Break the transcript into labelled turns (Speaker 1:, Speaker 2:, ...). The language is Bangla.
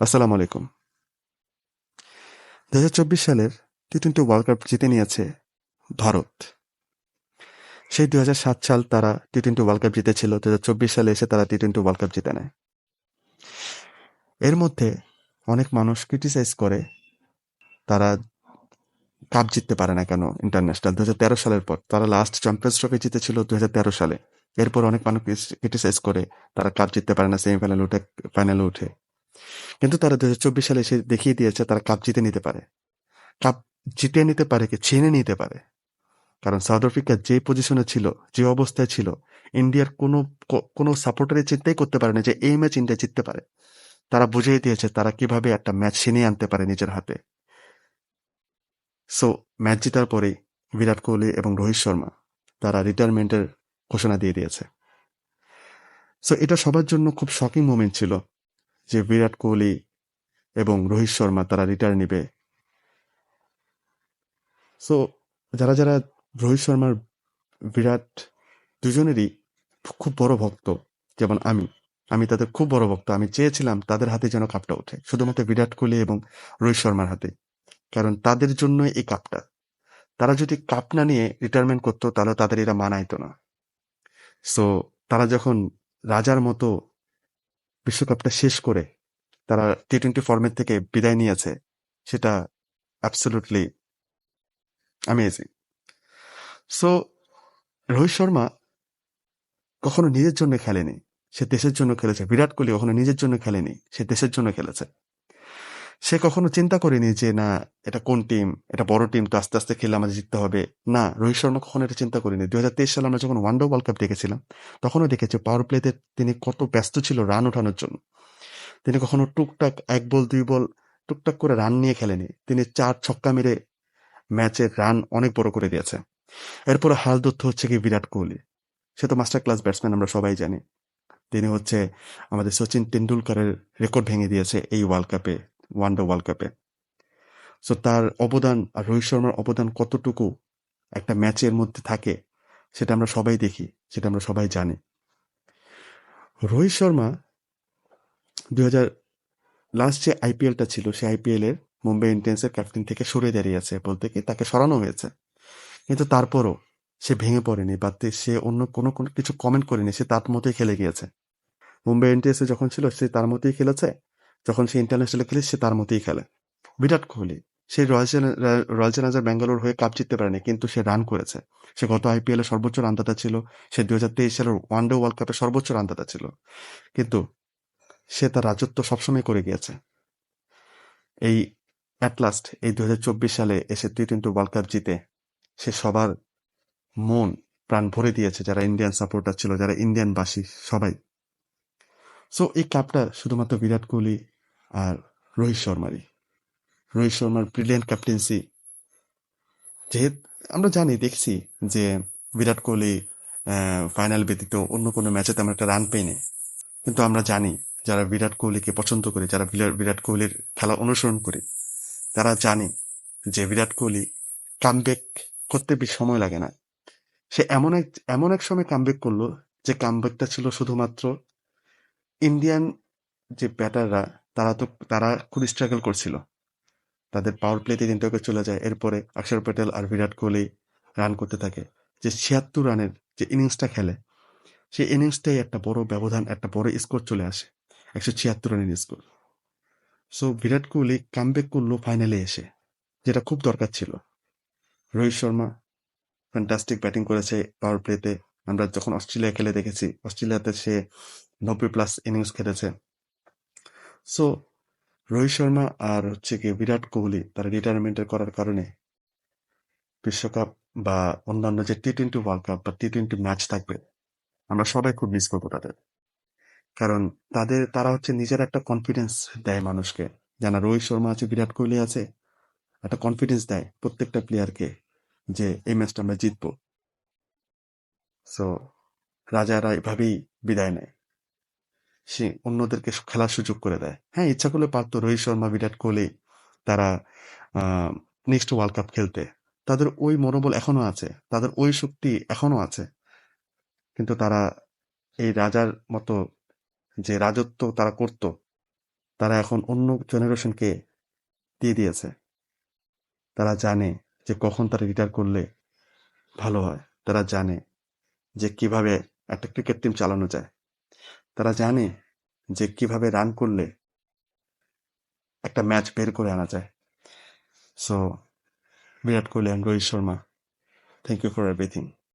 Speaker 1: আসসালামু আলাইকুম। 2024 সালের টি-20 ওয়ার্ল্ড কাপ জিতে নিয়েছে ভারত। সেই 2007 সাল তারা টি-20 ওয়ার্ল্ড কাপ জিতেছিল। 2024 সালে এসে তারা টি-20 ওয়ার্ল্ড কাপ জিতে নেয়। এর মধ্যে অনেক মানুষ ক্রিটিসাইজ করে তারা কাপ জিততে পারে না কেন ইন্টারন্যাশনাল। 2013 সালের পর তারা লাস্ট চ্যাম্পিয়ন্স ট্রফি জিতেছিল 2013 সালে। এরপর অনেক মানুষ ক্রিটিসাইজ করে তারা কাপ জিততে পারে না, সেমিফাইনাল উঠে ফাইনালে উঠে। কিন্তু তারা 2024 সালে এসে দেখিয়ে দিয়েছে তারা কাপ জিতে নিতে পারে। কাপ জিতে নিতে পারে কি ছিনে নিতে পারে। কারণ সাউথ আফ্রিকা যে পজিশনে ছিল, যে অবস্থায় ছিল, ইন্ডিয়ার কোনো সাপোর্টারই চিন্তাই করতে পারে না যে এই ম্যাচ ইন্ডিয়া জিততে পারে। তারা বুঝিয়ে দিয়েছে তারা কিভাবে একটা ম্যাচ ছিনিয়ে আনতে পারে নিজের হাতে। সো ম্যাচ জেতার পরেই বিরাট কোহলি এবং রোহিত শর্মা তারা রিটায়ারমেন্টের ঘোষণা দিয়ে দিয়েছে। সো এটা সবার জন্য খুব শকিং মোমেন্ট ছিল যে বিরাট কোহলি এবং রোহিত শর্মা তারা রিটায়ার নিবে। সো যারা যারা রোহিত শর্মার বিরাট দুজনেরই খুব বড় ভক্ত, যেমন আমি তাদের খুব বড় ভক্ত। আমি চেয়েছিলাম তাদের হাতে যেন কাপটা ওঠে, শুধুমাত্র বিরাট কোহলি এবং রোহিত শর্মার হাতে, কারণ তাদের জন্য এই কাপটা। তারা যদি কাপ না নিয়ে রিটায়ারমেন্ট করতো তাহলে তাদের এরা মানাইতো না। সো তারা যখন রাজার মতো বিশ্বকাপটা শেষ করে তারা টি-20 ফরম্যাট থেকে বিদায় নিয়েছে, সেটা absolutely amazing. So Rohit Sharma কখনো নিজের জন্য খেলেনি, সে দেশের জন্য খেলেছে। বিরাট কোহলি কখনো নিজের জন্য খেলেনি, সে দেশের জন্য খেলেছে। সে কখনো চিন্তা করেনি যে না এটা কোন টিম, এটা বড় টিম, তো আস্তে আস্তে খেলে আমাদের জিততে হবে। না, রোহিত শর্মা কখনো এটা চিন্তা করেনি। 2023 সালে আমরা যখন ওয়ানডে ওয়ার্ল্ড কাপ দেখেছিলাম, তখনও দেখেছি পাওয়ার প্লেতে তিনি কত ব্যস্ত ছিল রান ওঠানোর জন্য। তিনি কখনো টুকটাক 1 বল 2 বল টুকটাক করে রান নিয়ে খেলেনি। তিনি 4 ছক্কা মেরে ম্যাচের রান অনেক বড় করে দিয়েছে। এরপরে হাল ধরতে হচ্ছে কি বিরাট কোহলি। সে তো মাস্টার ক্লাস ব্যাটসম্যান, আমরা সবাই জানি। তিনি হচ্ছে আমাদের সচিন টেন্ডুলকারের রেকর্ড ভেঙে দিয়েছে এই ওয়ার্ল্ড কাপে, ওয়ানডে ওয়ার্ল্ড কাপে। সো তার অবদান আর রোহিত শর্মার অবদান কতটুকু একটা ম্যাচের মধ্যে থাকে সেটা আমরা সবাই দেখি, সেটা আমরা সবাই জানি। রোহিত শর্মা 2000 লাস্ট যে আইপিএলটা ছিল, সেই আইপিএল এর মুম্বাই ইন্ডিয়ান্সের ক্যাপ্টেন থেকে সরে দাঁড়িয়েছে, বলতে কি তাকে সরানো হয়েছে। কিন্তু তারপরও সে ভেঙে পড়েনি বা সে অন্য কোনো কোনো কিছু কমেন্ট করেনি, সে তার মতোই খেলে গিয়েছে। মুম্বাই ইন্ডিয়ান্সে যখন ছিল সে তার মতোই খেলেছে, যখন সে ইন্টারন্যাশনালে খেলে সে তার মতোই খেলে। বিরাট কোহলি সে রয়্যাল চ্যালেঞ্জার ব্যাঙ্গালোর হয়ে কাপ জিততে পারেনি, কিন্তু সে রান করেছে। সে গত আইপিএল এর সর্বোচ্চ রানদাতা ছিল, সে 2023 সালের ওয়ানডে ওয়ার্ল্ড কাপের সর্বোচ্চ রানদাতা ছিল। কিন্তু সে তার রাজত্ব সবসময় করে গিয়েছে। এই অ্যাট লাস্ট এই 2024 সালে এসে টি-20 ওয়ার্ল্ড কাপ জিতে সে সবার মন প্রাণ ভরে দিয়েছে, যারা ইন্ডিয়ান সাপোর্টার ছিল, যারা ইন্ডিয়ানবাসী সবাই। সো এই কাপটা শুধুমাত্র বিরাট কোহলি আর রোহিত শর্মারই। রোহিত শর্মার ব্রিলিয়ান্ট ক্যাপ্টেন্সি, যেহেতু আমরা জানি দেখছি যে বিরাট কোহলি ফাইনাল ব্যতীত অন্য কোনো ম্যাচে তেমন একটা রান পেয়নি। কিন্তু আমরা জানি যারা বিরাট কোহলিকে পছন্দ করি, যারা বিরাট কোহলির খেলা অনুসরণ করি, তারা জানে যে বিরাট কোহলি কামব্যাক করতে বেশি সময় লাগে না। সে এমন এক সময় কামব্যাক করলো যে কামব্যাকটা ছিল শুধুমাত্র ইন্ডিয়ান যে ব্যাটাররা, তারা খুব স্ট্রাগল করছিল। তাদের পাওয়ার প্লেতে 3 উইকেট চলে যায়। এরপরে অক্ষর প্যাটেল আর বিরাট কোহলি রান করতে থাকে। যে 76 রানের যে ইনিংসটা খেলে, সেই ইনিংসটাই একটা বড় ব্যবধান, একটা বড় স্কোর চলে আসে, 176 রানের score. So Virat Kohli comeback করলো ফাইনালে এসে, যেটা খুব দরকার ছিল। রোহিত শর্মা ফ্যান্টাস্টিক ব্যাটিং করেছে পাওয়ার প্লেতে। আমরা যখন অস্ট্রেলিয়া খেলে দেখেছি, অস্ট্রেলিয়াতে সে 90+ ইনিংস খেলেছে। সো রোহিত শর্মা আর হচ্ছে কি বিরাট কোহলি তারা রিটায়ারমেন্টের করার কারণে বিশ্বকাপ বা অন্যান্য যে টি-20 ওয়ার্ল্ড কাপ বা টি-20 ম্যাচ থাকবে, আমরা সবাই খুব মিস করবো তাদের। কারণ তারা হচ্ছে নিজের একটা কনফিডেন্স দেয় মানুষকে। জানা রোহিত শর্মা আছে, বিরাট কোহলি আছে, একটা কনফিডেন্স দেয় প্রত্যেকটা প্লেয়ারকে যে এই ম্যাচটা আমরা জিতবো। সো রাজারা এভাবেই বিদায় নেয়, সে অন্যদেরকে খেলার সুযোগ করে দেয়। হ্যাঁ, ইচ্ছা করলে পারতো রোহিত শর্মা, বিরাট কোহলি তারা নেক্সট ওয়ার্ল্ড কাপ খেলতে। তাদের ওই মনোবল এখনো আছে, তাদের ওই শক্তি এখনো আছে। কিন্তু তারা এই রাজার মতো যে রাজত্ব তারা করত, তারা এখন অন্য জেনারেশনকে দিয়ে দিয়েছে। তারা জানে যে কখন তারা রিটায়ার করলে ভালো হয়। তারা জানে যে কিভাবে একটা ক্রিকেট টিম চালানো যায়। তারা জানে যে কিভাবে রান করলে একটা ম্যাচ বের করে আনা যায়। So Virat Kohli and Rohit Sharma, thank you for everything.